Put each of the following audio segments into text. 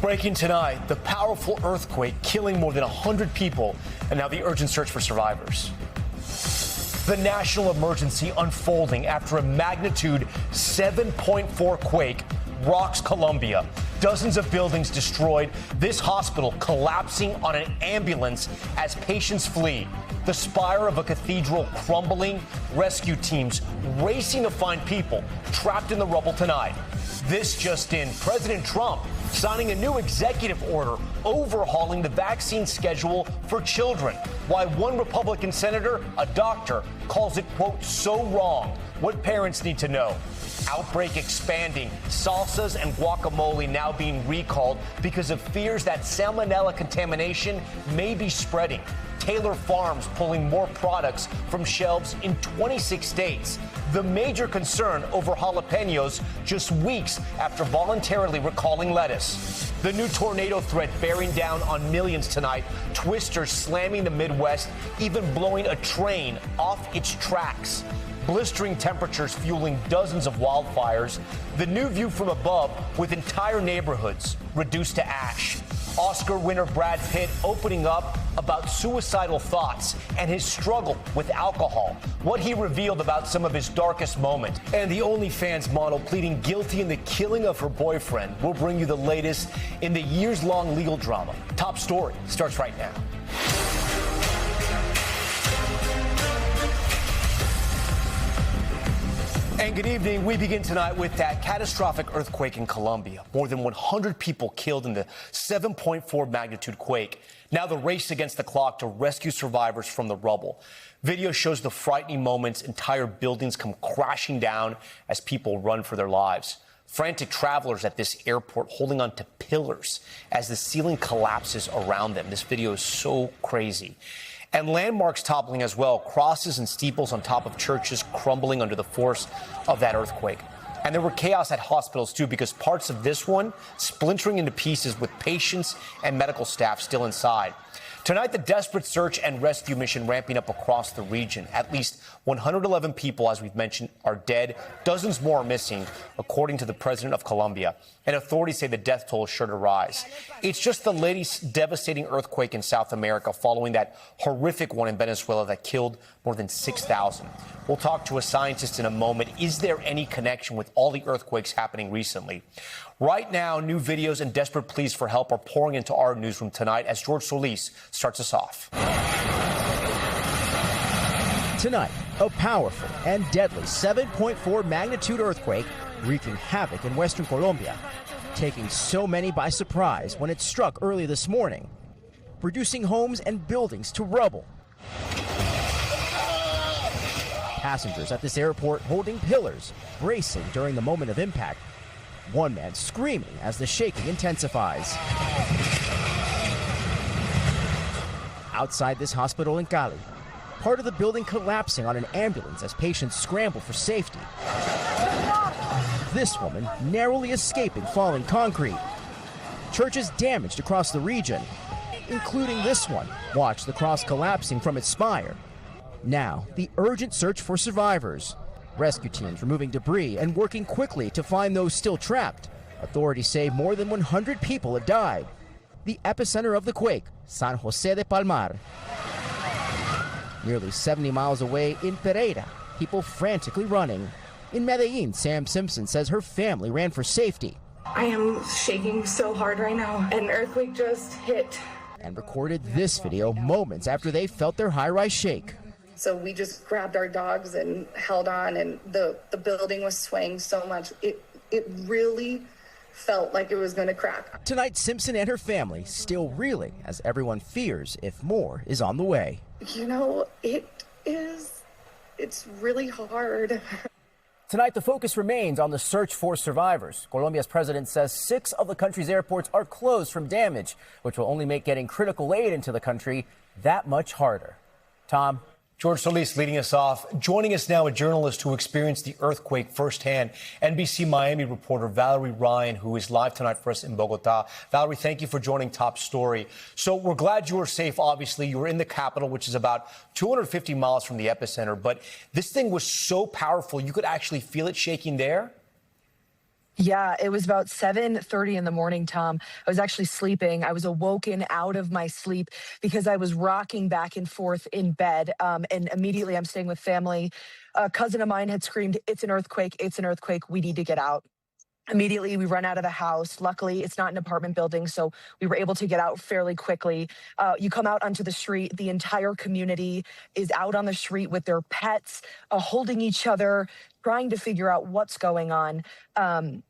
Breaking tonight, the powerful earthquake killing more than 100 people, and now the urgent search for survivors. The national emergency unfolding after a magnitude 7.4 quake rocks Colombia. Dozens of buildings destroyed. This hospital collapsing on an ambulance as patients flee. The spire of a cathedral crumbling. Rescue teams racing to find people trapped in the rubble tonight. This just in, President Trump signing a new executive order overhauling the vaccine schedule for children. Why one Republican senator, a doctor, calls it, quote, so wrong. What parents need to know. Outbreak expanding. Salsas and guacamole now being recalled because of fears that salmonella contamination may be spreading. Taylor Farms pulling more products from shelves in 26 states. The major concern over jalapenos just weeks after voluntarily recalling lettuce. The new tornado threat bearing down on millions tonight. Twisters slamming the Midwest, even blowing a train off its tracks. Blistering temperatures fueling dozens of wildfires. The new view from above with entire neighborhoods reduced to ash. Oscar winner Brad Pitt opening up about suicidal thoughts and his struggle with alcohol. What he revealed about some of his darkest moments. And the OnlyFans model pleading guilty in the killing of her boyfriend. We'll bring you the latest in the years-long legal drama. Top story starts right now. And good evening. We begin tonight with that catastrophic earthquake in Colombia. More than 100 people killed in the 7.4 magnitude quake. Now the race against the clock to rescue survivors from the rubble. Video shows the frightening moments. Entire buildings come crashing down as people run for their lives. Frantic travelers at this airport holding on to pillars as the ceiling collapses around them. This video is so crazy. And landmarks toppling as well. Crosses and steeples on top of churches crumbling under the force of that earthquake. And there were chaos at hospitals, too, because parts of this one splintering into pieces with patients and medical staff still inside. Tonight, the desperate search and rescue mission ramping up across the region. At least 111 people, as we've mentioned, are dead. Dozens more are missing, according to the president of Colombia. And authorities say the death toll is sure to rise. It's just the latest devastating earthquake in South America following that horrific one in Venezuela that killed more than 6,000. We'll talk to a scientist in a moment. Is there any connection with all the earthquakes happening recently? Right now, new videos and desperate pleas for help are pouring into our newsroom tonight as George Solis starts us off. Tonight, a powerful and deadly 7.4 magnitude earthquake wreaking havoc in western Colombia, taking so many by surprise when it struck early this morning, reducing homes and buildings to rubble. Passengers at this airport holding pillars, bracing during the moment of impact. One man screaming as the shaking intensifies. Outside this hospital in Cali, part of the building collapsing on an ambulance as patients scramble for safety. This woman narrowly escaping falling concrete. Churches damaged across the region, including this one. Watch the cross collapsing from its spire. Now, the urgent search for survivors. Rescue teams removing debris and working quickly to find those still trapped. Authorities say more than 100 people have died. The epicenter of the quake, San Jose de Palmar. Nearly 70 miles away in Pereira, people frantically running. In Medellin, Sam Simpson says her family ran for safety. I am shaking so hard right now. An earthquake just hit. And recorded this video moments after they felt their high-rise shake. So we just grabbed our dogs and held on, and the building was swaying so much. It really felt like it was going to crack. Tonight, Simpson and her family still reeling as everyone fears if more is on the way. You know, it's really hard. Tonight, the focus remains on the search for survivors. Colombia's president says 6 of the country's airports are closed from damage, which will only make getting critical aid into the country that much harder. Tom? George Solis leading us off. Joining us now, a journalist who experienced the earthquake firsthand, NBC Miami reporter Valerie Ryan, who is live tonight for us in Bogota. Valerie, thank you for joining Top Story. So we're glad you were safe, obviously. You were in the capital, which is about 250 miles from the epicenter. But this thing was so powerful, you could actually feel it shaking there? Yeah, it was about 7:30 in the morning, Tom. I was actually sleeping. I was awoken out of my sleep because I was rocking back and forth in bed. And immediately I'm staying with family. A cousin of mine had screamed, "It's an earthquake. It's an earthquake. We need to get out." Immediately, we run out of the house. Luckily, it's not an apartment building, so we were able to get out fairly quickly. You come out onto the street, the entire community is out on the street with their pets, holding each other, trying to figure out what's going on.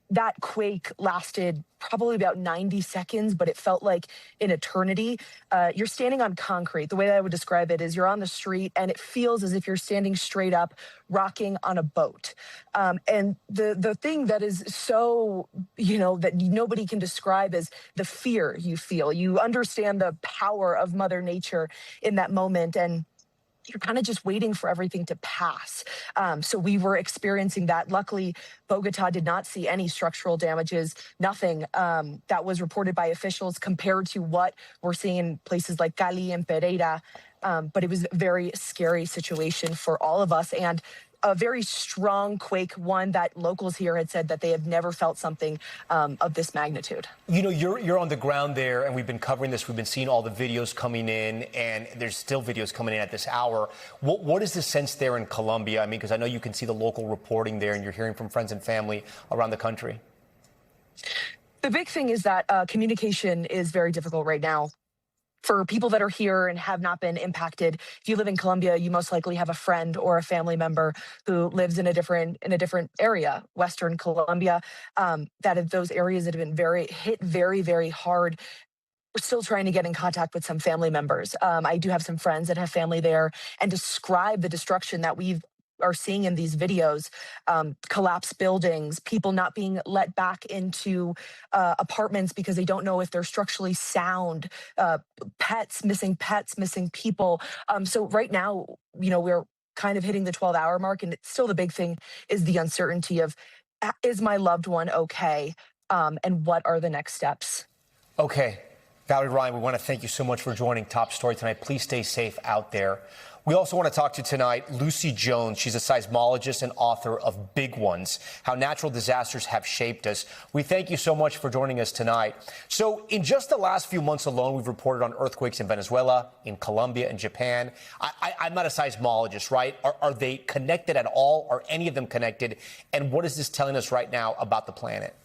That quake lasted probably about 90 seconds, but it felt like an eternity. You're standing on concrete. The way that I would describe it is you're on the street and it feels as if you're standing straight up, rocking on a boat. And the thing that is so, that nobody can describe is the fear you feel. You understand the power of Mother Nature in that moment. And you're kind of just waiting for everything to pass. So we were experiencing that. Luckily, Bogota did not see any structural damages, nothing that was reported by officials compared to what we're seeing in places like Cali and Pereira. But it was a very scary situation for all of us. And a very strong quake, one that locals here had said that they have never felt something of this magnitude. You're on the ground there, and we've been covering this. We've been seeing all the videos coming in, and there's still videos coming in at this hour. What is the sense there in Colombia? I mean, because I know you can see the local reporting there, and you're hearing from friends and family around the country. The big thing is that communication is very difficult right now. For people that are here and have not been impacted, if you live in Colombia, you most likely have a friend or a family member who lives in a different area, Western Colombia. Those areas that have been very, very hard. We're still trying to get in contact with some family members. I do have some friends that have family there, and describe the destruction that we are seeing in these videos, collapsed buildings, people not being let back into apartments because they don't know if they're structurally sound, missing people. So right now, we're kind of hitting the 12-hour mark, and it's still the big thing is the uncertainty of, is my loved one okay? And what are the next steps? Okay. Valerie Ryan, we want to thank you so much for joining Top Story tonight. Please stay safe out there. We also want to talk to tonight Lucy Jones. She's a seismologist and author of Big Ones, How Natural Disasters Have Shaped Us. We thank you so much for joining us tonight. So in just the last few months alone, we've reported on earthquakes in Venezuela, in Colombia, and Japan. I'm not a seismologist, right? Are they connected at all? Are any of them connected? And what is this telling us right now about the planet?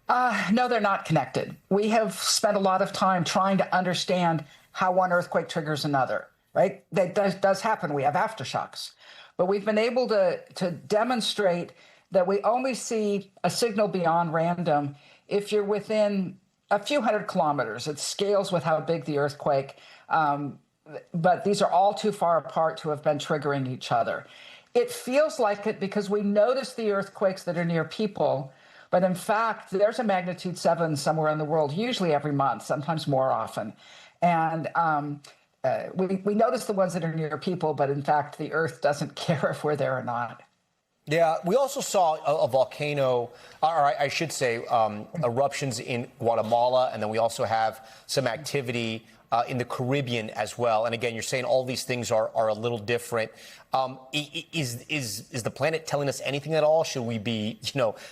No, they're not connected. We have spent a lot of time trying to understand how one earthquake triggers another, right? That does happen. We have aftershocks. But we've been able to demonstrate that we only see a signal beyond random if you're within a few hundred kilometers. It scales with how big the earthquake, but these are all too far apart to have been triggering each other. It feels like it because we notice the earthquakes that are near people. But in fact, there's a magnitude 7 somewhere in the world, usually every month, sometimes more often. And we notice the ones that are near people, but in fact, the Earth doesn't care if we're there or not. Yeah, we also saw a volcano, or I should say eruptions in Guatemala, and then we also have some activity in the Caribbean as well. And again, you're saying all these things are a little different. Is the planet telling us anything at all? Should we be,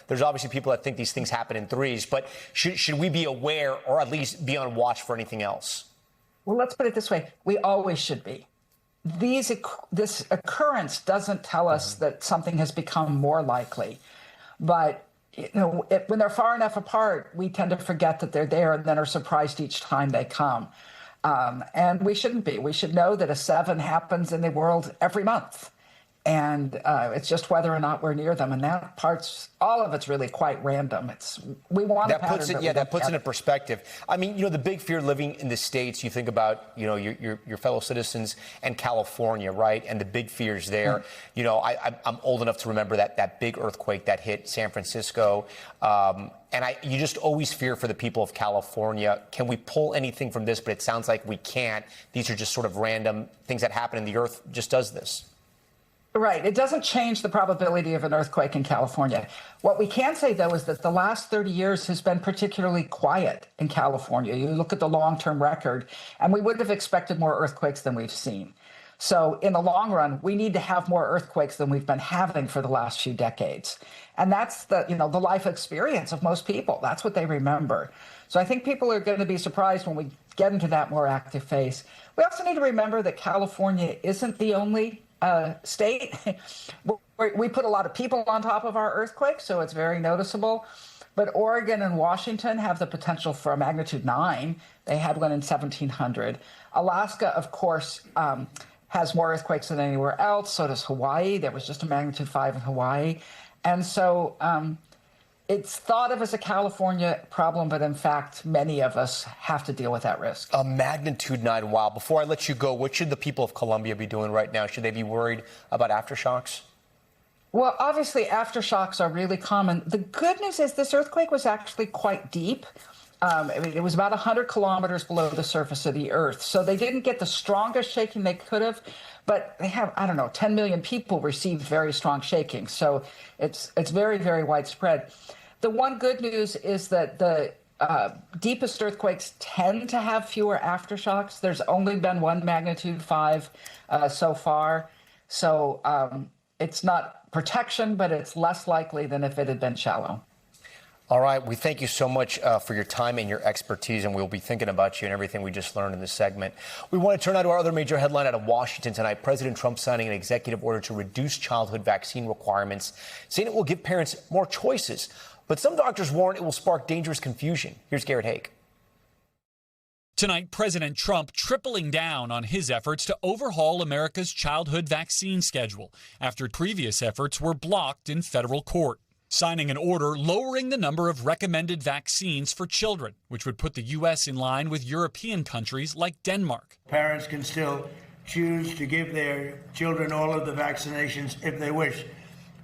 there's obviously people that think these things happen in threes, but should we be aware or at least be on watch for anything else? Well, let's put it this way. We always should be. This occurrence doesn't tell us that something has become more likely. But when they're far enough apart, we tend to forget that they're there and then are surprised each time they come. And we shouldn't be. We should know that a 7 happens in the world every month. And it's just whether or not we're near them. And all of it's really quite random. We want a pattern. That puts it in perspective. I mean, the big fear living in the States, you think about, your fellow citizens and California, right? And the big fears there. I'm old enough to remember that big earthquake that hit San Francisco. And you just always fear for the people of California. Can we pull anything from this? But it sounds like we can't. These are just sort of random things that happen, and the Earth just does this. Right. It doesn't change the probability of an earthquake in California. What we can say, though, is that the last 30 years has been particularly quiet in California. You look at the long-term record, and we would have expected more earthquakes than we've seen. So in the long run, we need to have more earthquakes than we've been having for the last few decades. And that's the life experience of most people. That's what they remember. So I think people are going to be surprised when we get into that more active phase. We also need to remember that California isn't the only state. We put a lot of people on top of our earthquakes, so it's very noticeable. But Oregon and Washington have the potential for a magnitude 9. They had one in 1700. Alaska, of course, has more earthquakes than anywhere else. So does Hawaii. There was just a magnitude 5 in Hawaii. And so it's thought of as a California problem, but in fact, many of us have to deal with that risk. A magnitude 9. Wow. Before I let you go, what should the people of Colombia be doing right now? Should they be worried about aftershocks? Well, obviously, aftershocks are really common. The good news is this earthquake was actually quite deep. It was about 100 kilometers below the surface of the Earth. So they didn't get the strongest shaking they could have, but they have, 10 million people received very strong shaking. So it's very, very widespread. The one good news is that the deepest earthquakes tend to have fewer aftershocks. There's only been one magnitude 5 so far. So it's not protection, but it's less likely than if it had been shallow. All right. We thank you so much for your time and your expertise, and we'll be thinking about you and everything we just learned in this segment. We want to turn now to our other major headline out of Washington tonight. President Trump signing an executive order to reduce childhood vaccine requirements, saying it will give parents more choices. But some doctors warn it will spark dangerous confusion. Here's Garrett Haake. Tonight, President Trump tripling down on his efforts to overhaul America's childhood vaccine schedule after previous efforts were blocked in federal court, signing an order lowering the number of recommended vaccines for children, which would put the U.S. in line with European countries like Denmark. Parents can still choose to give their children all of the vaccinations if they wish.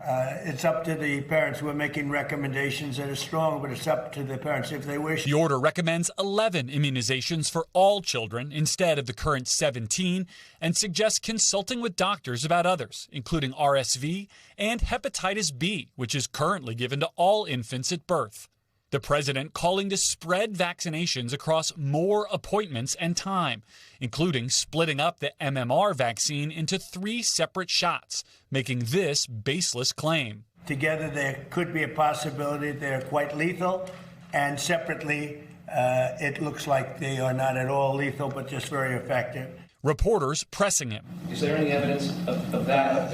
It's up to the parents. We're making recommendations that are strong, but it's up to the parents if they wish. The order recommends 11 immunizations for all children instead of the current 17 and suggests consulting with doctors about others, including RSV and hepatitis B, which is currently given to all infants at birth. The president calling to spread vaccinations across more appointments and time, including splitting up the MMR vaccine into 3 separate shots, making this baseless claim. Together, there could be a possibility they're quite lethal, and separately, it looks like they are not at all lethal, but just very effective. Reporters pressing him. Is there any evidence of that?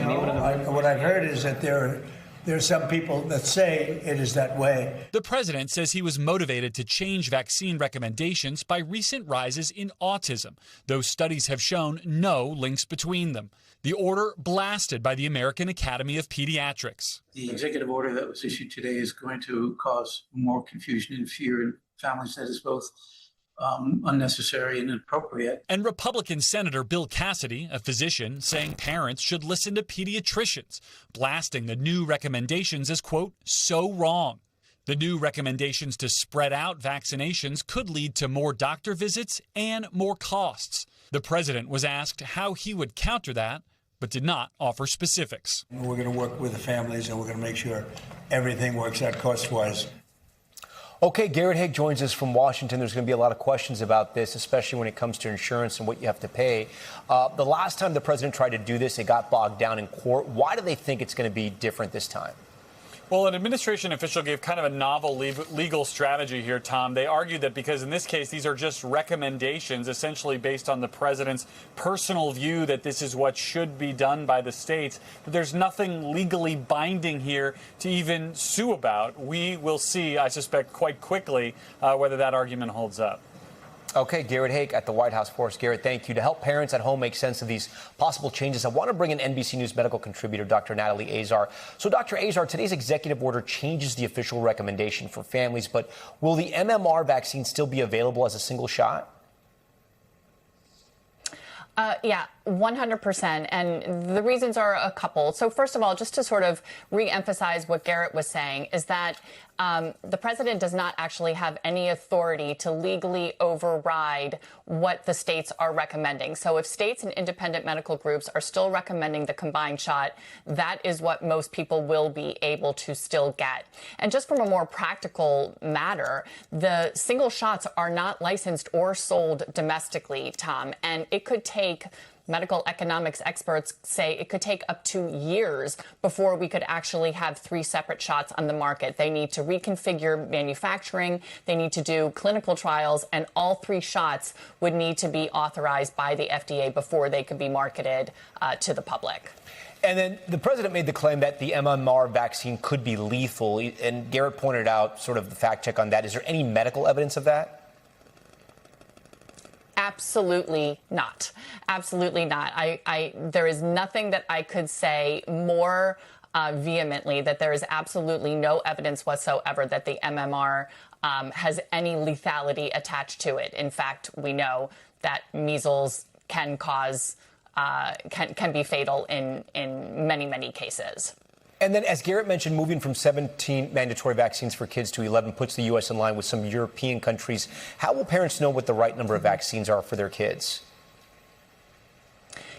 What I've heard is that there are some people that say it is that way. The president says he was motivated to change vaccine recommendations by recent rises in autism, though studies have shown no links between them. The order blasted by the American Academy of Pediatrics. The executive order that was issued today is going to cause more confusion and fear in families. That is both unnecessary and inappropriate. And Republican Senator Bill Cassidy, a physician, saying parents should listen to pediatricians, blasting the new recommendations as, quote, so wrong. The new recommendations to spread out vaccinations could lead to more doctor visits and more costs. The president was asked how he would counter that, but did not offer specifics. We're going to work with the families, and we're going to make sure everything works out cost-wise. Okay, Garrett Haake joins us from Washington. There's going to be a lot of questions about this, especially when it comes to insurance and what you have to pay. The last time the president tried to do this, it got bogged down in court. Why do they think it's going to be different this time? Well, an administration official gave kind of a novel legal strategy here, Tom. They argued that because in this case, these are just recommendations, essentially based on the president's personal view that this is what should be done by the states, that there's nothing legally binding here to even sue about. We will see, I suspect, quite quickly whether that argument holds up. Okay, Garrett Haake at the White House for us. Garrett, thank you. To help parents at home make sense of these possible changes, I want to bring in NBC News medical contributor Dr. Natalie Azar. So, Dr. Azar, today's executive order changes the official recommendation for families, but will the MMR vaccine still be available as a single shot? Yeah, 100%. And the reasons are a couple. So first of all, just to sort of re-emphasize what Garrett was saying, is that the president does not actually have any authority to legally override what the states are recommending. So if states and independent medical groups are still recommending the combined shot, that is what most people will be able to still get. And just from a more practical matter, the single shots are not licensed or sold domestically, Tom, and it could take medical economics experts say it could take up to years before we could actually have 3 separate shots on the market. They need to reconfigure manufacturing, they need to do clinical trials, and all 3 shots would need to be authorized by the FDA before they could be marketed to the public. And then the president made the claim that the MMR vaccine could be lethal. And Garrett pointed out sort of the fact check on that. Is there any medical evidence of that? Absolutely not. Absolutely not. There is nothing that I could say more vehemently that there is absolutely no evidence whatsoever that the MMR has any lethality attached to it. In fact, we know that measles can cause can be fatal in many, many cases. And then, as Garrett mentioned, moving from 17 mandatory vaccines for kids to 11 puts the U.S. in line with some European countries. How will parents know what the right number of vaccines are for their kids?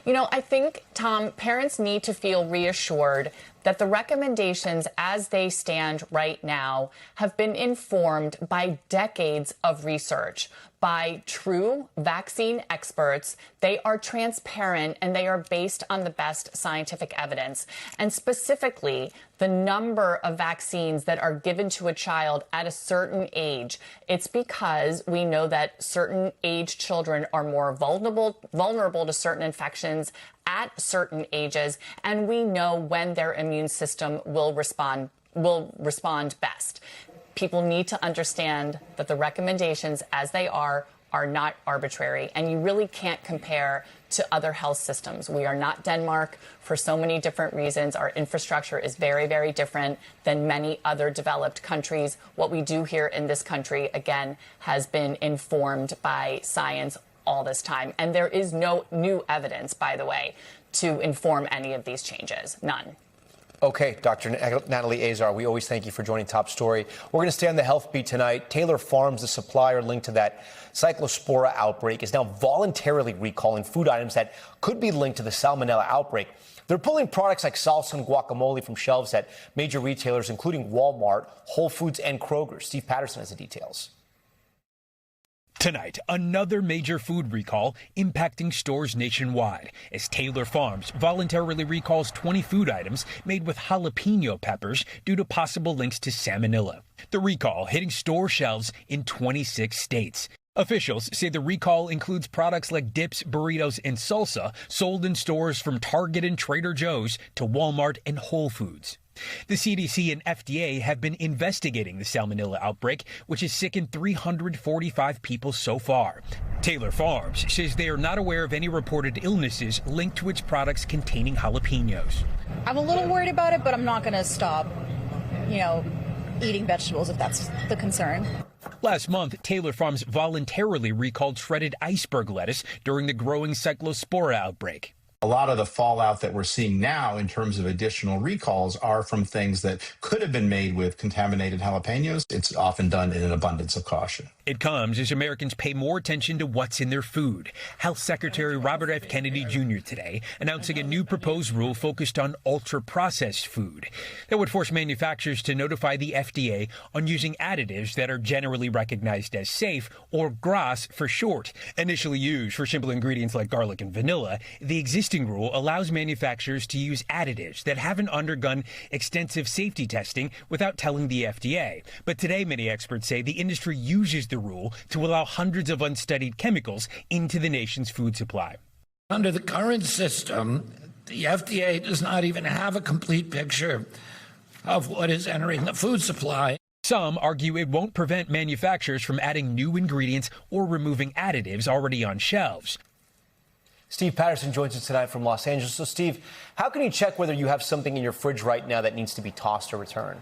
You know, I think, Tom, parents need to feel reassured that the recommendations as they stand right now have been informed by decades of research, by true vaccine experts. They are transparent and they are based on the best scientific evidence. And specifically, the number of vaccines that are given to a child at a certain age, it's because we know that certain age children are more vulnerable to certain infections at certain ages, and we know when their immune system will respond best. People need to understand that the recommendations as they are not arbitrary, and you really can't compare to other health systems. We are not Denmark for so many different reasons. Our infrastructure is very, very different than many other developed countries. What we do here in this country, again, has been informed by science all this time. And there is no new evidence, by the way, to inform any of these changes. None. Okay, Dr. Natalie Azar, we always thank you for joining Top Story. We're going to stay on the health beat tonight. Taylor Farms, the supplier linked to that cyclospora outbreak, is now voluntarily recalling food items that could be linked to the salmonella outbreak. They're pulling products like salsa and guacamole from shelves at major retailers, including Walmart, Whole Foods, and Kroger. Steve Patterson has the details. Tonight, another major food recall impacting stores nationwide as Taylor Farms voluntarily recalls 20 food items made with jalapeno peppers due to possible links to salmonella. The recall hitting store shelves in 26 states. Officials say the recall includes products like dips, burritos, and salsa sold in stores from Target and Trader Joe's to Walmart and Whole Foods. The CDC and FDA have been investigating the salmonella outbreak, which has sickened 345 people so far. Taylor Farms says they are not aware of any reported illnesses linked to its products containing jalapenos. I'm a little worried about it, but I'm not going to stop, eating vegetables if that's the concern. Last month, Taylor Farms voluntarily recalled shredded iceberg lettuce during the growing cyclospora outbreak. A lot of the fallout that we're seeing now in terms of additional recalls are from things that could have been made with contaminated jalapenos. It's often done in an abundance of caution. It comes as Americans pay more attention to what's in their food. Health Secretary Robert F. Kennedy Jr. today announcing a new proposed rule focused on ultra-processed food that would force manufacturers to notify the FDA on using additives that are generally recognized as safe, or GRAS for short. Initially used for simple ingredients like garlic and vanilla, the existing rule allows manufacturers to use additives that haven't undergone extensive safety testing without telling the FDA. But today, many experts say the industry uses the rule to allow hundreds of unstudied chemicals into the nation's food supply. Under the current system, the FDA does not even have a complete picture of what is entering the food supply. Some argue it won't prevent manufacturers from adding new ingredients or removing additives already on shelves. Steve Patterson joins us tonight from Los Angeles. So, Steve, how can you check whether you have something in your fridge right now that needs to be tossed or returned?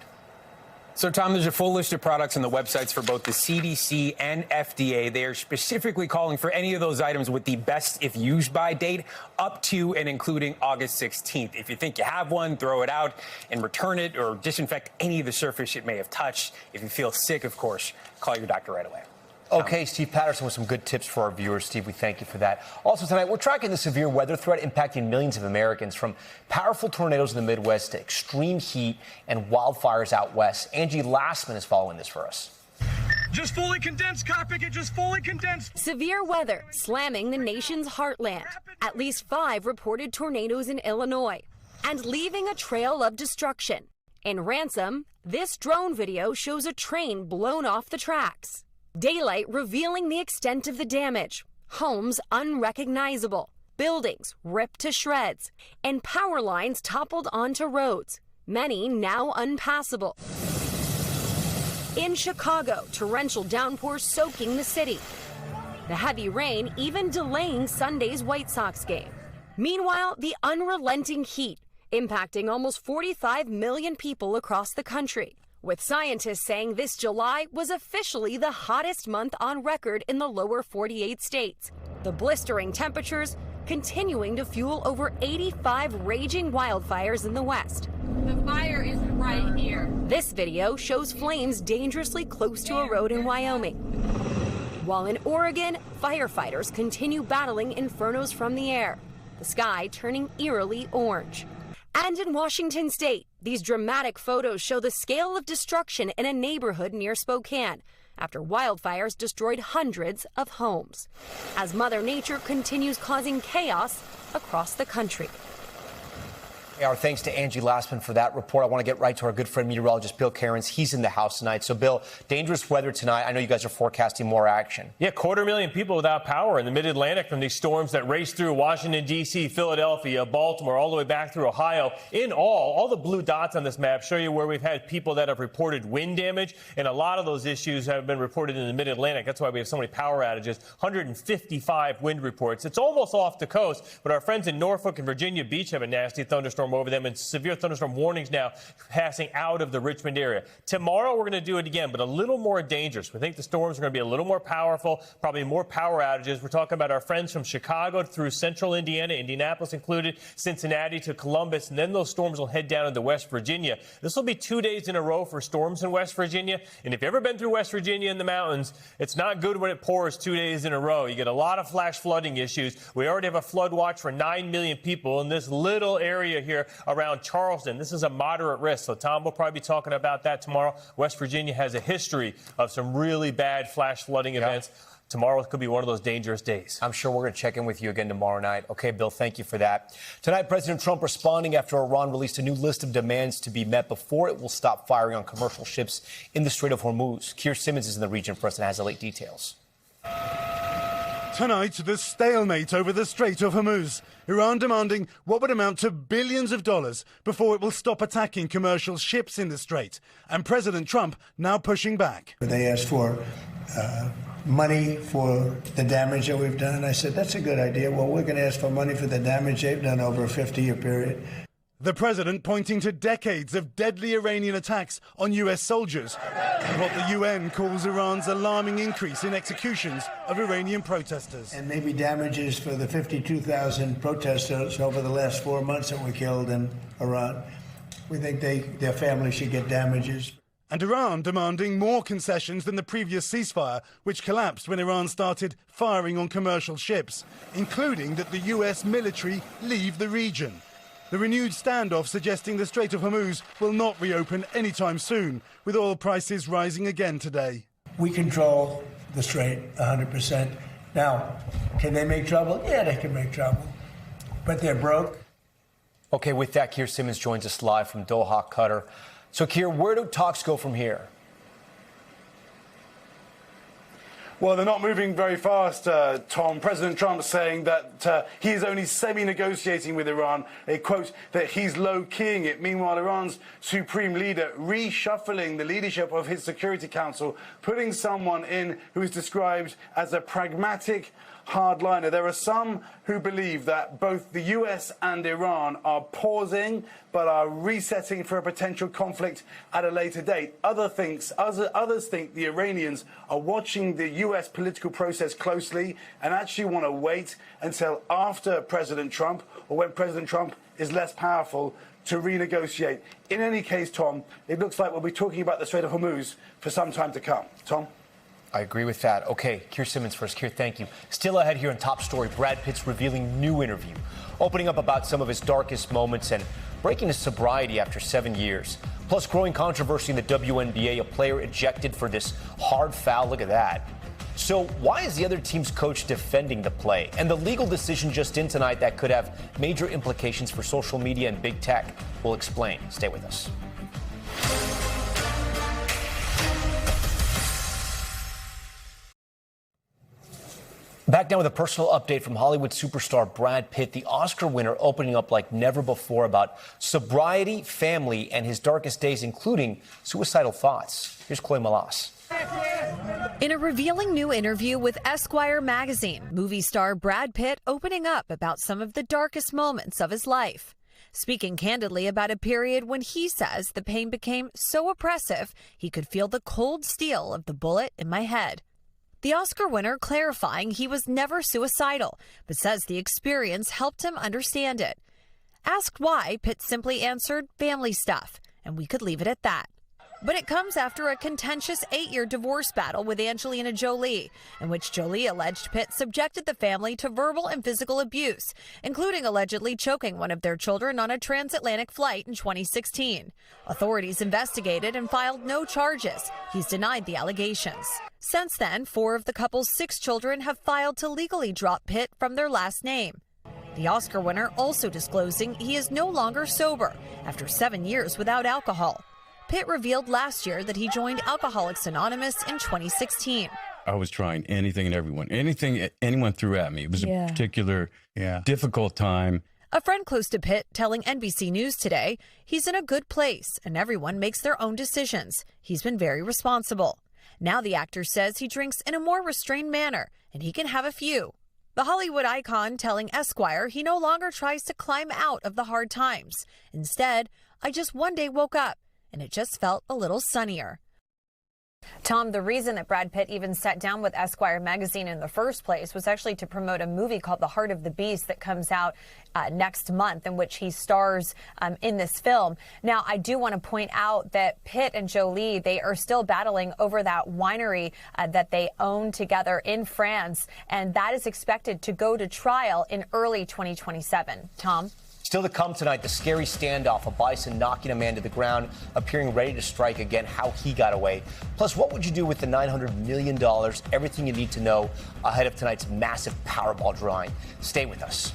So, Tom, there's a full list of products on the websites for both the CDC and FDA. They are specifically calling for any of those items with the best if used by date up to and including August 16th. If you think you have one, throw it out and return it or disinfect any of the surface it may have touched. If you feel sick, of course, call your doctor right away. Okay, Steve Patterson with some good tips for our viewers. Steve, we thank you for that. Also tonight, we're tracking the severe weather threat impacting millions of Americans, from powerful tornadoes in the Midwest to extreme heat and wildfires out west. Angie Lassman is following this for us. Just fully condensed, car picket, just fully condensed. Severe weather slamming the nation's heartland. At least 5 reported tornadoes in Illinois and leaving a trail of destruction. In Ransom, this drone video shows a train blown off the tracks. Daylight revealing the extent of the damage. Homes unrecognizable. Buildings ripped to shreds. And power lines toppled onto roads, many now unpassable. In Chicago, torrential downpours soaking the city. The heavy rain even delaying Sunday's White Sox game. Meanwhile, the unrelenting heat impacting almost 45 million people across the country, with scientists saying this July was officially the hottest month on record in the lower 48 states. The blistering temperatures continuing to fuel over 85 raging wildfires in the West. The fire is right here. This video shows flames dangerously close to a road in Wyoming. While in Oregon, firefighters continue battling infernos from the air, the sky turning eerily orange. And in Washington state, these dramatic photos show the scale of destruction in a neighborhood near Spokane after wildfires destroyed hundreds of homes, as Mother Nature continues causing chaos across the country. Our thanks to Angie Lastman for that report. I want to get right to our good friend meteorologist Bill Cairns. He's in the house tonight. So, Bill, dangerous weather tonight. I know you guys are forecasting more action. Yeah, 250,000 people without power in the mid-Atlantic from these storms that raced through Washington, D.C., Philadelphia, Baltimore, all the way back through Ohio. In all the blue dots on this map show you where we've had people that have reported wind damage, and a lot of those issues have been reported in the mid-Atlantic. That's why we have so many power outages, 155 wind reports. It's almost off the coast, but our friends in Norfolk and Virginia Beach have a nasty thunderstorm over them, and severe thunderstorm warnings now passing out of the Richmond area. Tomorrow, we're going to do it again, but a little more dangerous. We think the storms are going to be a little more powerful, probably more power outages. We're talking about our friends from Chicago through central Indiana, Indianapolis included, Cincinnati to Columbus, and then those storms will head down into West Virginia. This will be 2 days in a row for storms in West Virginia, and if you've ever been through West Virginia in the mountains, it's not good when it pours 2 days in a row. You get a lot of flash flooding issues. We already have a flood watch for 9 million people in this little area here around Charleston. This is a moderate risk, so Tom will probably be talking about that tomorrow. West Virginia has a history of some really bad flash flooding events. Tomorrow could be one of those dangerous days. I'm sure we're going to check in with you again tomorrow night. Okay, Bill, thank you for that. Tonight, President Trump responding after Iran released a new list of demands to be met before it will stop firing on commercial ships in the Strait of Hormuz. Keir Simmons is in the region for us and has the late details. Tonight, the stalemate over the Strait of Hormuz. Iran demanding what would amount to billions of dollars before it will stop attacking commercial ships in the strait. And President Trump now pushing back. They asked for money for the damage that we've done. I said, that's a good idea. Well, we're going to ask for money for the damage they've done over a 50-year period. The president pointing to decades of deadly Iranian attacks on U.S. soldiers and what the UN calls Iran's alarming increase in executions of Iranian protesters. And maybe damages for the 52,000 protesters over the last 4 months that were killed in Iran. We think their families should get damages. And Iran demanding more concessions than the previous ceasefire, which collapsed when Iran started firing on commercial ships, including that the U.S. military leave the region. The renewed standoff suggesting the Strait of Hormuz will not reopen anytime soon, with oil prices rising again today. We control the strait 100%. Now, can they make trouble? Yeah, they can make trouble. But they're broke. Okay, with that, Keir Simmons joins us live from Doha, Qatar. So, Keir, where do talks go from here? Well, they're not moving very fast, Tom. President Trump saying that he is only semi-negotiating with Iran, a quote, that he's low-keying it. Meanwhile, Iran's supreme leader reshuffling the leadership of his Security Council, putting someone in who is described as a pragmatic hardliner. There are some who believe that both the US and Iran are pausing but are resetting for a potential conflict at a later date. Others think the Iranians are watching the US political process closely and actually want to wait until after President Trump or when President Trump is less powerful to renegotiate. In any case, Tom, it looks like we'll be talking about the Strait of Hormuz for some time to come. Tom? I agree with that. Okay, Keir Simmons first. Keir, thank you. Still ahead here in Top Story, Brad Pitt's revealing new interview, opening up about some of his darkest moments and breaking his sobriety after 7 years. Plus, growing controversy in the WNBA, a player ejected for this hard foul. Look at that. So why is the other team's coach defending the play? And the legal decision just in tonight that could have major implications for social media and big tech. We'll explain. Stay with us. Back now with a personal update from Hollywood superstar Brad Pitt, the Oscar winner, opening up like never before about sobriety, family, and his darkest days, including suicidal thoughts. Here's Colombia Malas. In a revealing new interview with Esquire magazine, movie star Brad Pitt opening up about some of the darkest moments of his life. Speaking candidly about a period when he says the pain became so oppressive he could feel the cold steel of the bullet in my head. The Oscar winner clarifying he was never suicidal, but says the experience helped him understand it. Asked why, Pitt simply answered, family stuff, and we could leave it at that. But it comes after a contentious 8-year divorce battle with Angelina Jolie, in which Jolie alleged Pitt subjected the family to verbal and physical abuse, including allegedly choking one of their children on a transatlantic flight in 2016. Authorities investigated and filed no charges. He's denied the allegations. Since then, 4 of the couple's 6 children have filed to legally drop Pitt from their last name. The Oscar winner also disclosing he is no longer sober after 7 years without alcohol. Pitt revealed last year that he joined Alcoholics Anonymous in 2016. I was trying anything and everyone, anything anyone threw at me. It was a particular difficult time. A friend close to Pitt telling NBC News today he's in a good place and everyone makes their own decisions. He's been very responsible. Now the actor says he drinks in a more restrained manner and he can have a few. The Hollywood icon telling Esquire he no longer tries to climb out of the hard times. Instead, I just one day woke up and it just felt a little sunnier. Tom, the reason that Brad Pitt even sat down with Esquire magazine in the first place was actually to promote a movie called The Heart of the Beast that comes out next month, in which he stars in this film. Now, I do want to point out that Pitt and Jolie, they are still battling over that winery that they own together in France, and that is expected to go to trial in early 2027. Tom? Still to come tonight, the scary standoff, a bison knocking a man to the ground, appearing ready to strike again, how he got away. Plus, what would you do with the $900 million? Everything you need to know ahead of tonight's massive Powerball drawing. Stay with us.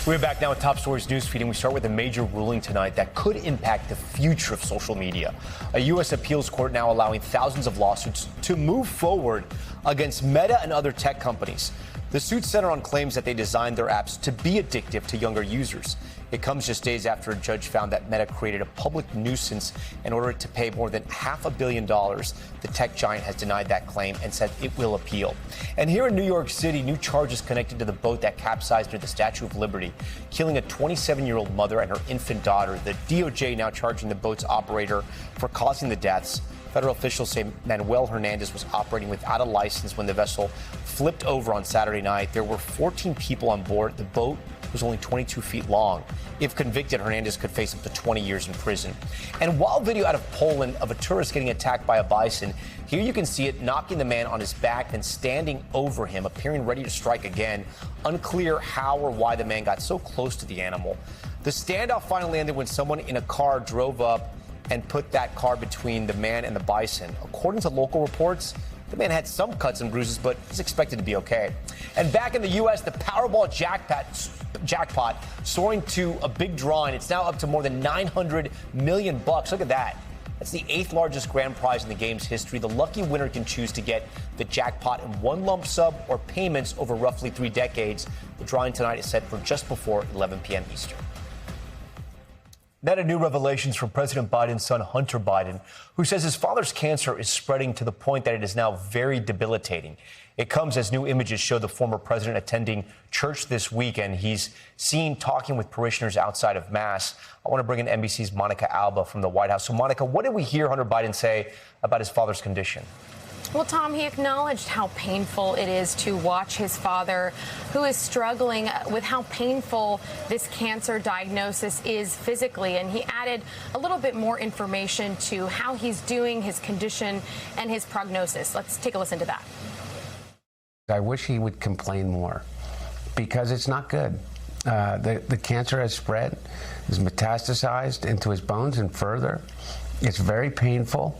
We're back now with Top Stories newsfeed, and we start with a major ruling tonight that could impact the future of social media. A U.S. appeals court now allowing thousands of lawsuits to move forward against Meta and other tech companies. The suits center on claims that they designed their apps to be addictive to younger users. It comes just days after a judge found that Meta created a public nuisance in order to pay more than $500 million. The tech giant has denied that claim and said it will appeal. And here in New York City, new charges connected to the boat that capsized near the Statue of Liberty, killing a 27-year-old mother and her infant daughter. The DOJ now charging the boat's operator for causing the deaths. Federal officials say Manuel Hernandez was operating without a license when the vessel flipped over on Saturday night. There were 14 people on board. The boat was only 22 feet long. If convicted, Hernandez could face up to 20 years in prison. And while video out of Poland of a tourist getting attacked by a bison, here you can see it knocking the man on his back and standing over him, appearing ready to strike again. Unclear how or why the man got so close to the animal. The standoff finally ended when someone in a car drove up and put that car between the man and the bison. According to local reports, the man had some cuts and bruises, but he's expected to be okay. And back in the U.S., the Powerball jackpot soaring to a big drawing. It's now up to more than $900 million. Look at that. That's the 8th largest grand prize in the game's history. The lucky winner can choose to get the jackpot in one lump sum or payments over roughly 3 decades. The drawing tonight is set for just before 11 p.m. Eastern. Now to new revelations from President Biden's son, Hunter Biden, who says his father's cancer is spreading to the point that it is now very debilitating. It comes as new images show the former president attending church this weekend. He's seen talking with parishioners outside of Mass. I want to bring in NBC's Monica Alba from the White House. So, Monica, what did we hear Hunter Biden say about his father's condition? Well, Tom, he acknowledged how painful it is to watch his father, who is struggling with how painful this cancer diagnosis is physically. And he added a little bit more information to how he's doing, his condition, and his prognosis. Let's take a listen to that. I wish he would complain more because it's not good. The cancer has spread, is metastasized into his bones and further. It's very painful.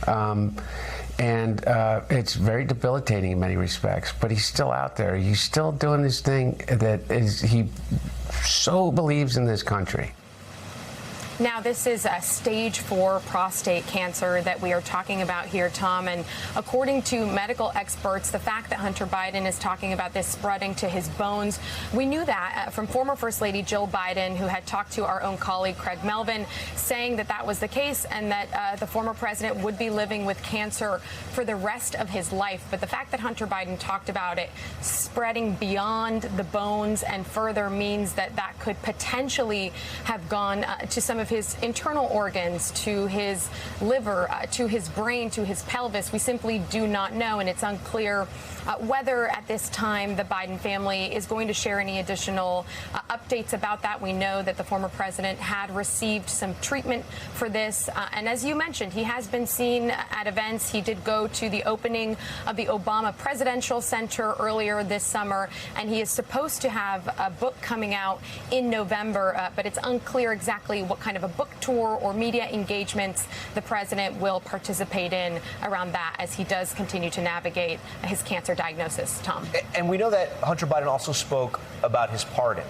And it's very debilitating in many respects, but he's still out there. He's still doing this thing that he so believes in this country. Now, this is a stage 4 prostate cancer that we are talking about here, Tom. And according to medical experts, the fact that Hunter Biden is talking about this spreading to his bones, we knew that from former First Lady Jill Biden, who had talked to our own colleague Craig Melvin, saying that that was the case and that the former president would be living with cancer for the rest of his life. But the fact that Hunter Biden talked about it spreading beyond the bones and further means that that could potentially have gone to some of his internal organs, to his liver, to his brain, to his pelvis. We simply do not know, and it's unclear whether at this time the Biden family is going to share any additional updates about that. We know that the former president had received some treatment for this, and as you mentioned, he has been seen at events. He did go to the opening of the Obama Presidential Center earlier this summer, and he is supposed to have a book coming out in November, but it's unclear exactly what kind of a book tour or media engagements the president will participate in around that as he does continue to navigate his cancer diagnosis, Tom. And we know that Hunter Biden also spoke about his pardon.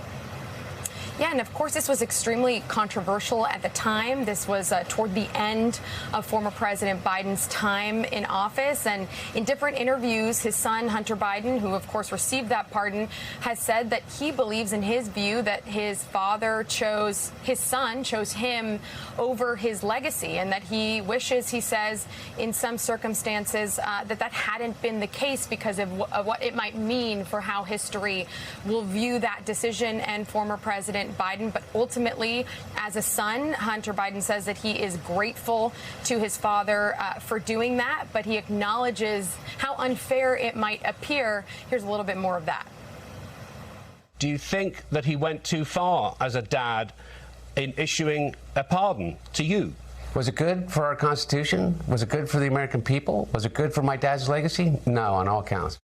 Yeah, and of course, this was extremely controversial at the time. This was toward the end of former President Biden's time in office. And in different interviews, his son, Hunter Biden, who of course received that pardon, has said that he believes in his view that his father chose, his son chose him over his legacy, and that he wishes, he says, in some circumstances, that hadn't been the case because of what it might mean for how history will view that decision and former President Biden. But ultimately, as a son, Hunter Biden says that he is grateful to his father for doing that, but he acknowledges how unfair it might appear. Here's a little bit more of that. Do you think that he went too far as a dad in issuing a pardon to you? Was it good for our Constitution? Was it good for the American people? Was it good for my dad's legacy? No, on all counts.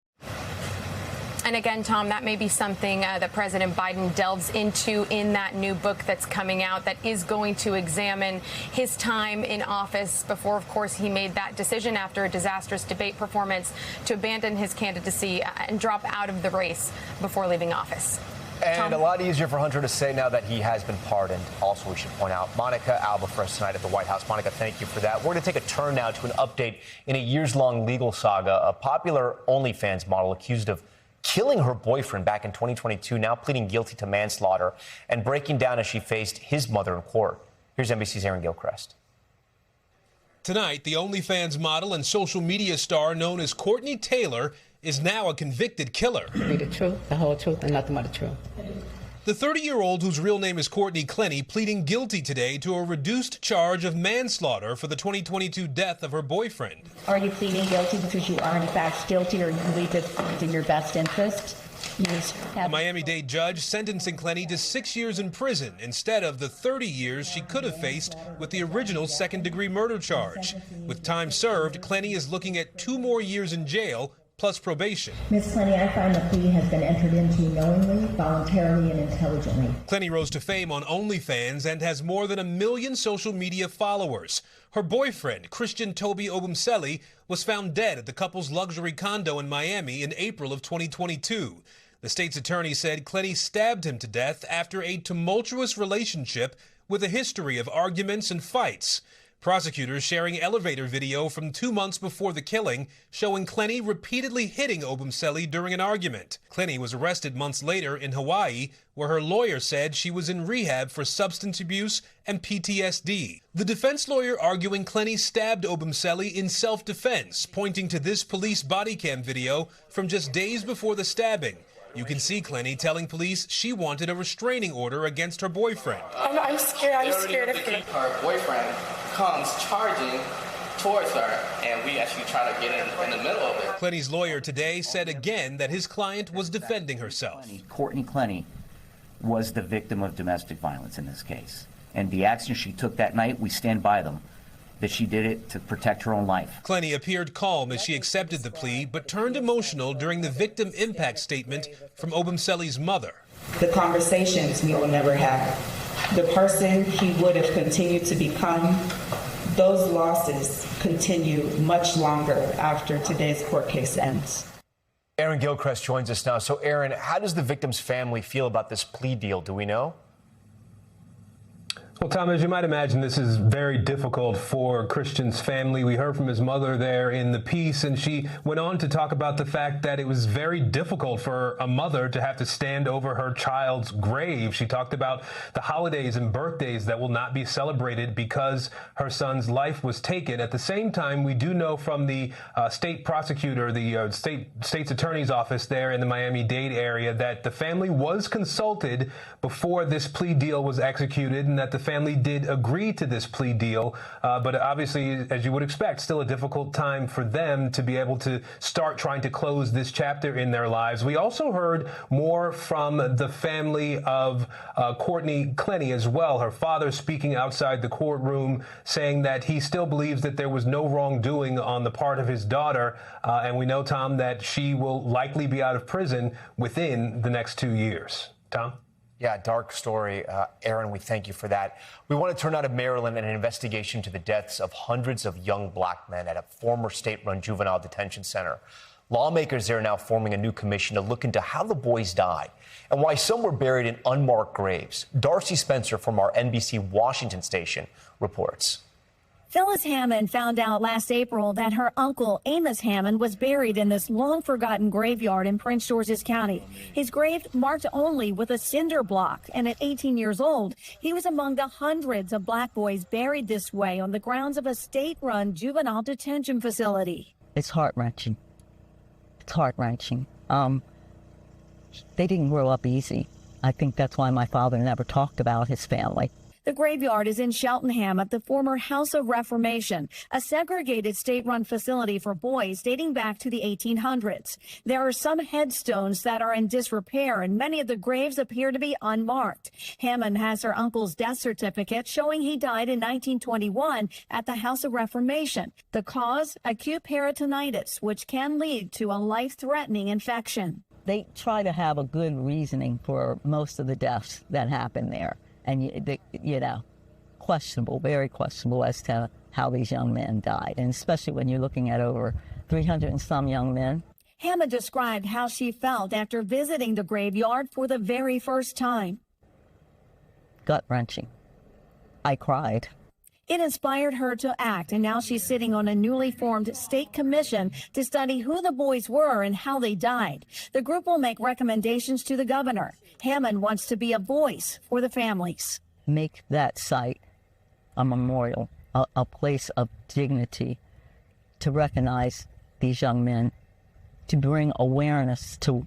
And again, Tom, that may be something that President Biden delves into in that new book that's coming out that is going to examine his time in office before, of course, he made that decision after a disastrous debate performance to abandon his candidacy and drop out of the race before leaving office. And a lot easier for Hunter to say now that he has been pardoned. Also, we should point out, Monica Alba for us tonight at the White House. Monica, thank you for that. We're going to take a turn now to an update in a years-long legal saga. A popular OnlyFans model accused of killing her boyfriend back in 2022, now pleading guilty to manslaughter and breaking down as she faced his mother in court. Here's NBC's Aaron Gilchrist. Tonight, the OnlyFans model and social media star known as Courtney Taylor is now a convicted killer. Be the truth, the whole truth, and nothing but the truth. The 30-year-old, whose real name is Courtney Clenny, pleading guilty today to a reduced charge of manslaughter for the 2022 death of her boyfriend. Are you pleading guilty because you are in fact guilty, or you believe this is in your best interest? A Miami-Dade judge sentencing Clenny to 6 years in prison instead of the 30 years she could have faced with the original second-degree murder charge. With time served, Clenny is looking at 2 more years in jail plus probation. Ms. Clenny, I find the plea has been entered into knowingly, voluntarily, and intelligently. Clenny rose to fame on OnlyFans and has more than 1 million social media followers. Her boyfriend, Christian Toby Obumseli, was found dead at the couple's luxury condo in Miami in April of 2022. The state's attorney said Clenny stabbed him to death after a tumultuous relationship with a history of arguments and fights. Prosecutors sharing elevator video from 2 months before the killing showing Clenny repeatedly hitting Obumseli during an argument. Clenny was arrested months later in Hawaii, where her lawyer said she was in rehab for substance abuse and PTSD. The defense lawyer arguing Clenny stabbed Obumseli in self-defense, pointing to this police body cam video from just days before the stabbing. You can see Clenny telling police she wanted a restraining order against her boyfriend. I'm scared of him. Her boyfriend comes charging towards her, and we actually try to get in the middle of it. Clenny's lawyer today said again that his client was defending herself. Courtney Clenny was the victim of domestic violence in this case. And the actions she took that night, we stand by them. that she did it to protect her own life. Clenny appeared calm as she accepted the plea, but turned emotional during the victim impact statement from Obumseli's mother. The conversations we will never have. The person he would have continued to become, those losses continue much longer after today's court case ends. Aaron Gilchrist joins us now. So, Aaron, how does the victim's family feel about this plea deal? Do we know? Well, Tom, as you might imagine, this is very difficult for Christian's family. We heard from his mother there in the piece, and she went on to talk about the fact that it was very difficult for a mother to have to stand over her child's grave. She talked about the holidays and birthdays that will not be celebrated because her son's life was taken. At the same time, we do know from the state prosecutor, the state's attorney's office there in the Miami-Dade area, that the family was consulted before this plea deal was executed, and that the family did agree to this plea deal, but obviously, as you would expect, still a difficult time for them to be able to start trying to close this chapter in their lives. We also heard more from the family of Courtney Clenny as well, her father speaking outside the courtroom, saying that he still believes that there was no wrongdoing on the part of his daughter, and we know, Tom, that she will likely be out of prison within the next 2 years. Tom? Yeah, dark story. Aaron, we thank you for that. We want to turn out of Maryland and an investigation to the deaths of hundreds of young black men at a former state-run juvenile detention center. Lawmakers there are now forming a new commission to look into how the boys died and why some were buried in unmarked graves. Darcy Spencer from our NBC Washington station reports. Phyllis Hammond found out last April that her uncle, Amos Hammond, was buried in this long-forgotten graveyard in Prince George's County. His grave marked only with a cinder block, and at 18 years old, he was among the hundreds of black boys buried this way on the grounds of a state-run juvenile detention facility. It's heart-wrenching. It's heart-wrenching. They didn't grow up easy. I think that's why my father never talked about his family. The graveyard is in Cheltenham at the former House of Reformation, a segregated state-run facility for boys dating back to the 1800s. There are some headstones that are in disrepair, and many of the graves appear to be unmarked. Hammond has her uncle's death certificate showing he died in 1921 at the House of Reformation. The cause, acute peritonitis, which can lead to a life-threatening infection. They try to have a good reasoning for most of the deaths that happen there. And, you know, questionable, very questionable as to how these young men died, and especially when you're looking at over 300 and some young men. Hammond described how she felt after visiting the graveyard for the very first time. Gut-wrenching. I cried. It inspired her to act, and now she's sitting on a newly formed state commission to study who the boys were and how they died. The group will make recommendations to the governor. Hammond wants to be a voice for the families. Make that site a memorial, a place of dignity to recognize these young men, to bring awareness to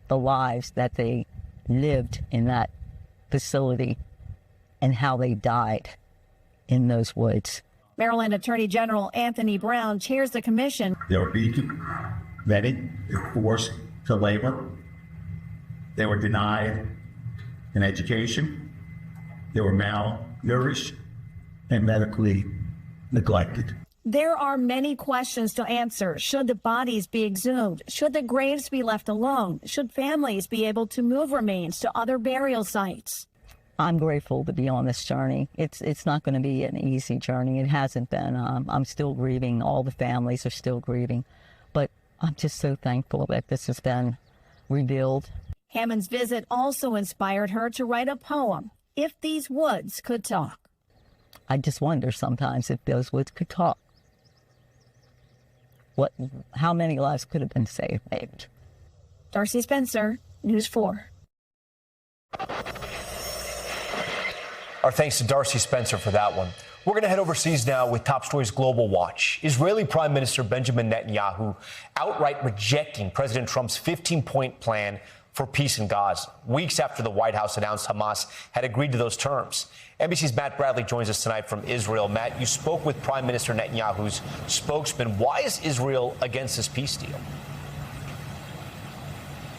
the lives that they lived in that facility and how they died in those woods. Maryland Attorney General Anthony Brown chairs the commission. They were beaten, vetted, forced to labor. They were denied an education. They were malnourished and medically neglected. There are many questions to answer. Should the bodies be exhumed? Should the graves be left alone? Should families be able to move remains to other burial sites? I'm grateful to be on this journey. It's not going to be an easy journey. It hasn't been. I'm still grieving. All the families are still grieving. But I'm just so thankful that this has been revealed. Hammond's visit also inspired her to write a poem, If These Woods Could Talk. I just wonder sometimes if those woods could talk. How many lives could have been saved, maybe? Darcy Spencer, News 4. Our thanks to Darcy Spencer for that one. We're going to head overseas now with Top Stories Global Watch. Israeli Prime Minister Benjamin Netanyahu outright rejecting President Trump's 15-point plan for peace in Gaza, weeks after the White House announced Hamas had agreed to those terms. NBC's Matt Bradley joins us tonight from Israel. Matt, you spoke with Prime Minister Netanyahu's spokesman. Why is Israel against this peace deal?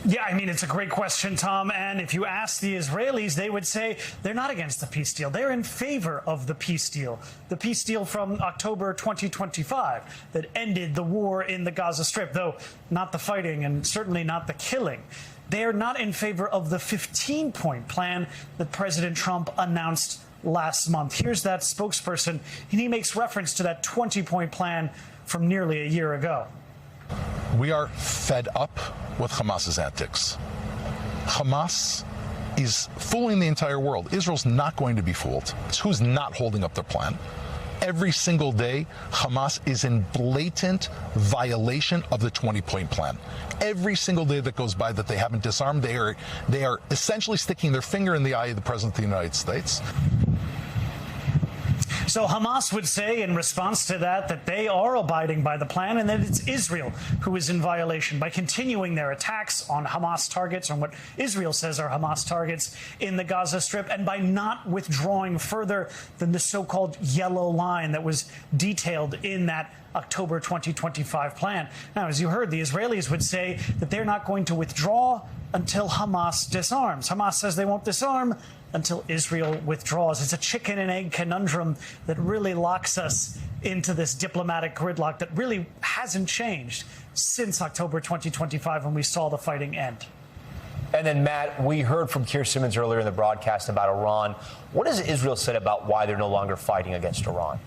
Yeah, I mean, it's a great question, Tom. And if you ask the Israelis, they would say they're not against the peace deal. They're in favor of the peace deal from October 2025 that ended the war in the Gaza Strip, though not the fighting and certainly not the killing. They're not in favor of the 15-point plan that President Trump announced last month. Here's that spokesperson, and he makes reference to that 20-point plan from nearly a year ago. We are fed up with Hamas's antics. Hamas is fooling the entire world. Israel's not going to be fooled. It's who's not holding up their plan. Every single day, Hamas is in blatant violation of the 20-point plan. Every single day that goes by that they haven't disarmed, they are essentially sticking their finger in the eye of the President of the United States. So Hamas would say in response to that they are abiding by the plan and that it's Israel who is in violation by continuing their attacks on Hamas targets, on what Israel says are Hamas targets in the Gaza Strip, and by not withdrawing further than the so-called yellow line that was detailed in that October 2025 plan. Now, as you heard, the Israelis would say that they're not going to withdraw until Hamas disarms. Hamas says they won't disarm until Israel withdraws. It's a chicken and egg conundrum that really locks us into this diplomatic gridlock that really hasn't changed since October 2025 when we saw the fighting end. And then, Matt, we heard from Keir Simmons earlier in the broadcast about Iran. What has Israel said about why they're no longer fighting against Iran?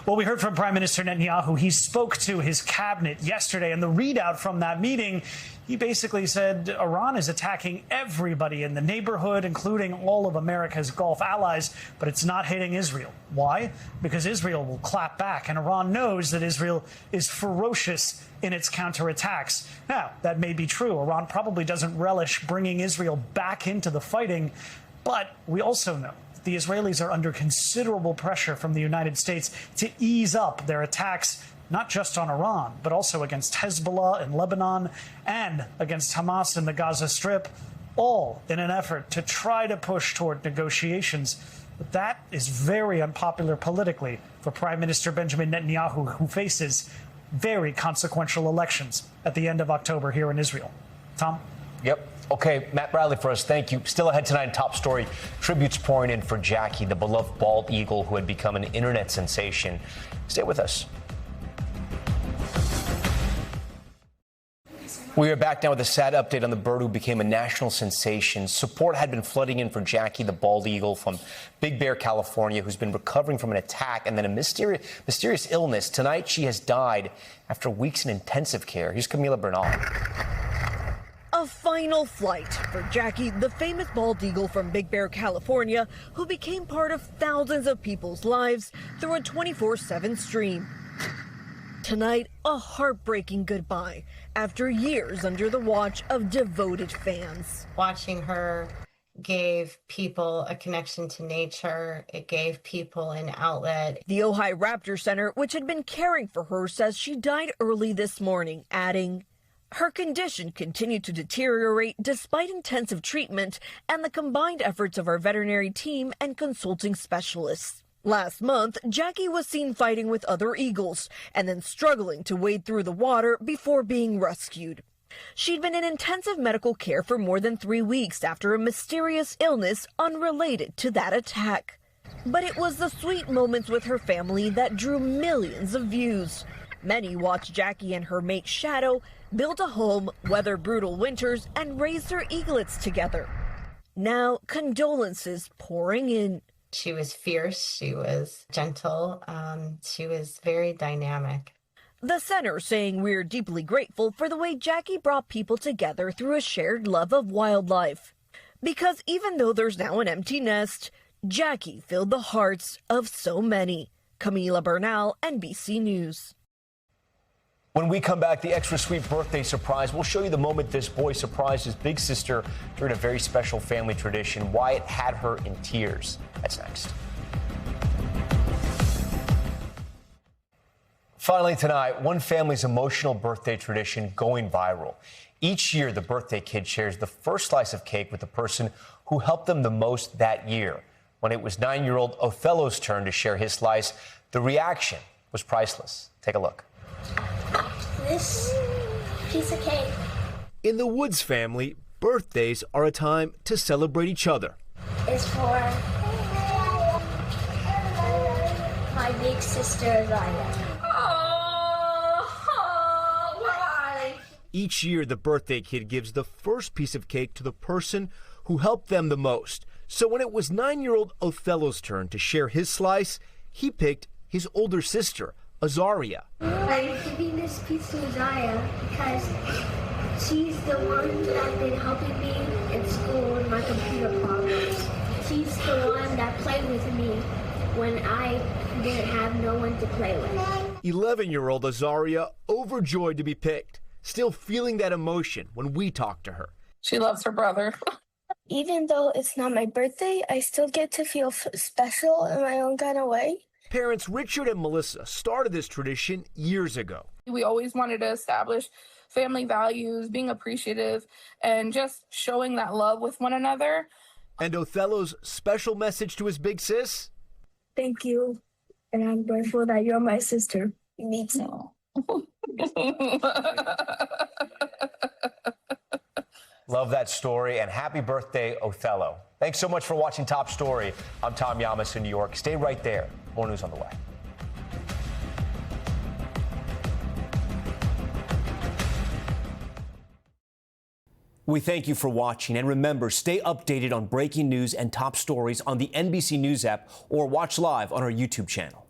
Well, we heard from Prime Minister Netanyahu. He spoke to his cabinet yesterday, and the readout from that meeting, he basically said Iran is attacking everybody in the neighborhood, including all of America's Gulf allies, but it's not hitting Israel. Why? Because Israel will clap back, and Iran knows that Israel is ferocious in its counterattacks. Now, that may be true. Iran probably doesn't relish bringing Israel back into the fighting, but we also know the Israelis are under considerable pressure from the United States to ease up their attacks, not just on Iran, but also against Hezbollah in Lebanon and against Hamas in the Gaza Strip, all in an effort to try to push toward negotiations. But that is very unpopular politically for Prime Minister Benjamin Netanyahu, who faces very consequential elections at the end of October here in Israel. Tom? Yep. Okay, Matt Bradley for us. Thank you. Still ahead tonight in Top Story, tributes pouring in for Jackie, the beloved bald eagle who had become an internet sensation. Stay with us. We are back now with a sad update on the bird who became a national sensation. Support had been flooding in for Jackie, the bald eagle from Big Bear, California, who's been recovering from an attack and then a mysterious illness. Tonight, she has died after weeks in intensive care. Here's Camila Bernal. A final flight for Jackie, the famous bald eagle from Big Bear, California, who became part of thousands of people's lives through a 24/7 stream. Tonight, a heartbreaking goodbye after years under the watch of devoted fans. Watching her gave people a connection to nature. It gave people an outlet. The Ojai Raptor Center, which had been caring for her, says she died early this morning, adding, her condition continued to deteriorate despite intensive treatment and the combined efforts of our veterinary team and consulting specialists. Last month, Jackie was seen fighting with other eagles and then struggling to wade through the water before being rescued. She'd been in intensive medical care for more than 3 weeks after a mysterious illness unrelated to that attack. But it was the sweet moments with her family that drew millions of views. Many watched Jackie and her mate Shadow build a home, weather brutal winters, and raise their eaglets together. Now, condolences pouring in. She was fierce, she was gentle, she was very dynamic. The center saying we're deeply grateful for the way Jackie brought people together through a shared love of wildlife. Because even though there's now an empty nest, Jackie filled the hearts of so many. Camila Bernal, NBC News. When we come back, the extra sweet birthday surprise. We'll show you the moment this boy surprised his big sister during a very special family tradition, why it had her in tears. That's next. Finally tonight, one family's emotional birthday tradition going viral. Each year, the birthday kid shares the first slice of cake with the person who helped them the most that year. When it was 9-year-old Othello's turn to share his slice, the reaction was priceless. Take a look. This piece of cake. In the Woods family, birthdays are a time to celebrate each other. It's for my big sister, Raya. Each year, the birthday kid gives the first piece of cake to the person who helped them the most. So when it was 9-year-old Othello's turn to share his slice, he picked his older sister, Azaria. I'm giving this piece to Zaya because she's the one that's been helping me in school with my computer problems. She's the one that played with me when I didn't have no one to play with. 11-year-old Azaria overjoyed to be picked, still feeling that emotion when we talked to her. She loves her brother. Even though it's not my birthday, I still get to feel special in my own kind of way. Parents Richard and Melissa started this tradition years ago. We always wanted to establish family values, being appreciative, and just showing that love with one another. And Othello's special message to his big sis? Thank you, and I'm grateful that you're my sister. Me too. Love that story, and happy birthday, Othello. Thanks so much for watching Top Story. I'm Tom Llamas in New York. Stay right there. More news on the way. We thank you for watching, and remember, stay updated on breaking news and top stories on the NBC News app or watch live on our YouTube channel.